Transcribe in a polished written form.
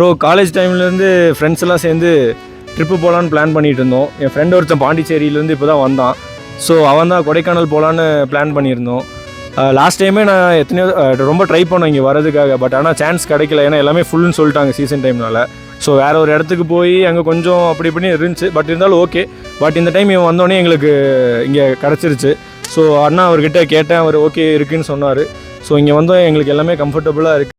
Bro college டைம்லேருந்து friends எல்லாம் சேர்ந்து trip போகலான்னு பிளான் பண்ணிகிட்டு இருந்தோம். என் ஃப்ரெண்ட் ஒருத்தன் பாண்டிச்சேரியிலேருந்து இப்போ தான் வந்தான். ஸோ அவன் தான் கொடைக்கானல் போகலான்னு பிளான் பண்ணியிருந்தோம். லாஸ்ட் டைமே நான் எத்தனையோ ரொம்ப ட்ரை பண்ணோம் இங்கே வரதுக்காக. பட் ஆனால் சான்ஸ் கிடைக்கல, ஏன்னா எல்லாமே ஃபுல்லுன்னு சொல்லிட்டாங்க சீசன் டைம்னால. ஸோ வேறு ஒரு இடத்துக்கு போய் அங்கே கொஞ்சம் அப்படி இப்படின்னு இருந்துச்சு. பட் இருந்தாலும் ஓகே. பட் இந்த டைம் இவன் வந்தோடனே எங்களுக்கு இங்கே கிடச்சிருச்சு. ஸோ அண்ணா அவர்கிட்ட கேட்டேன், அவர் ஓகே இருக்குதுன்னு சொன்னார். ஸோ இங்கே வந்தோம், எங்களுக்கு எல்லாமே கம்ஃபர்டபுளாக இருக்குது.